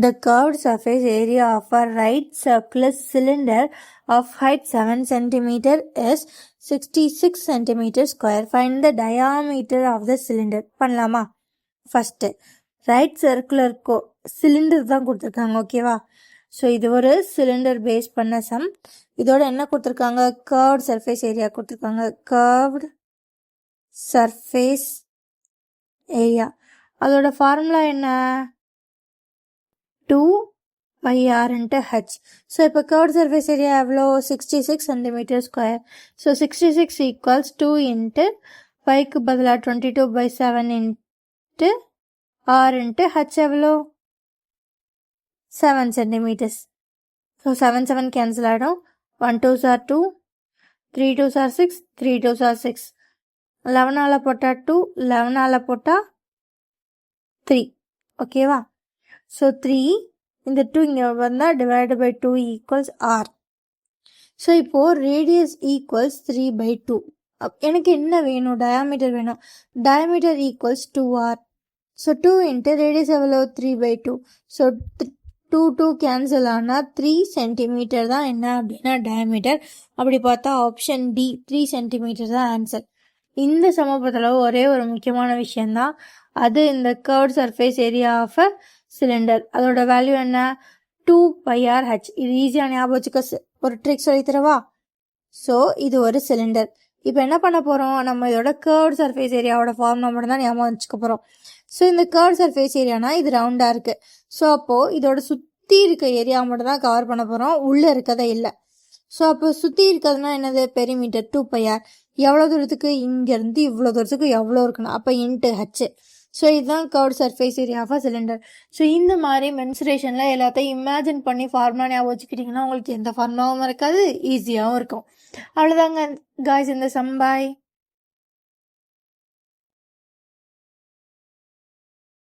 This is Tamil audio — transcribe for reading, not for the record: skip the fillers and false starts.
The curved surface area of a right circular cylinder of height 7 cm is 66 cm square. Find the diameter of the cylinder. பண்ணலாமா? ஃபர்ஸ்ட் ரைட் சர்க்குலர் சிலிண்டர் தான் கொடுத்துருக்காங்க, ஓகேவா? ஸோ இது ஒரு சிலிண்டர் பேஸ் பண்ண சம். இதோட என்ன கொடுத்துருக்காங்க? கர்வ்ட் சர்ஃபேஸ் ஏரியா கொடுத்துருக்காங்க. கர்வ்ட் சர்ஃபேஸ் ஏரியா, அதோட ஃபார்முலா என்ன? 2 by r into h. So இப்போ கர்வ்ட் சர்ஃபேஸ் ஏரியா எவ்வளோ? 66 cm square. So 66 equals 2 into 5க்கு பதிலாக 22 by 7 into r into h எவ்வளோ? 7 cm. ஸோ 7 7 கேன்சல் ஆகிடும். 1 2s are 2, 3 2s are 6, 3 2s are 6. 11ஆல் போட்டால் 2, 11ஆல் போட்டால் 3, ஓகேவா? ஸோ 3 இந்த 2 இங்கே வந்தால் divide by 2 equals r. So இப்போது ரேடியஸ் ஈக்குவல்ஸ் 3 by 2. எனக்கு என்ன வேணும்? டயாமீட்டர் வேணும். Diameter equals 2r. So 2 into radius எவ்வளோ? 3 by 2. ஸோ 2 கேன்சல் ஆனால் 3 சென்டிமீட்டர் தான் என்ன அப்படின்னா டயாமீட்டர். அப்படி பார்த்தா ஆப்ஷன் டி 3 சென்டிமீட்டர் தான் ஆன்சர். இந்த சமபத்தில் ஒரே ஒரு முக்கியமான விஷயந்தான், அது இந்த curved surface area of a cylinder. அதோட வேல்யூ என்ன? 2 by r h. இது ஈஸியாக ஞாபகம் வச்சுக்க ஒரு ட்ரிக் சொல்லி தரவா? ஸோ இது ஒரு சிலிண்டர். இப்போ என்ன பண்ண போகிறோம்? நம்ம இதோட கர்வ்ட் சர்ஃபேஸ் ஏரியாவோட ஃபார்முலா மட்டும் தான் ஞாபகம் வச்சுக்க போகிறோம். ஸோ இந்த கர்வ்ட் சர்ஃபேஸ் ஏரியானா இது ரவுண்டாக இருக்குது. ஸோ அப்போது இதோட சுற்றி இருக்க ஏரியா மட்டும் தான் கவர் பண்ண போகிறோம், உள்ளே இருக்கதே இல்லை. ஸோ அப்போ சுற்றி இருக்கிறதுனா என்னது? Perimeter 2 by r. எவ்வளோ தூரத்துக்கு? இங்கேருந்து இவ்வளோ தூரத்துக்கு எவ்வளோ இருக்கணும்? அப்போ இன்ட்டு ஹச். ஸோ இதுதான் curved surface area of a cylinder. So இந்த மாதிரி மென்சுரேஷனில் எல்லாத்தையும் இமேஜின் பண்ணி ஃபார்முலா ஞாபகம் வச்சுக்கிட்டிங்கன்னா உங்களுக்கு எந்த ஃபார்முலாவும் இருக்காது, ஈஸியாகவும் இருக்கும். அவ்வளோதாங்க காய்ஸ் இந்த சம். பாய்.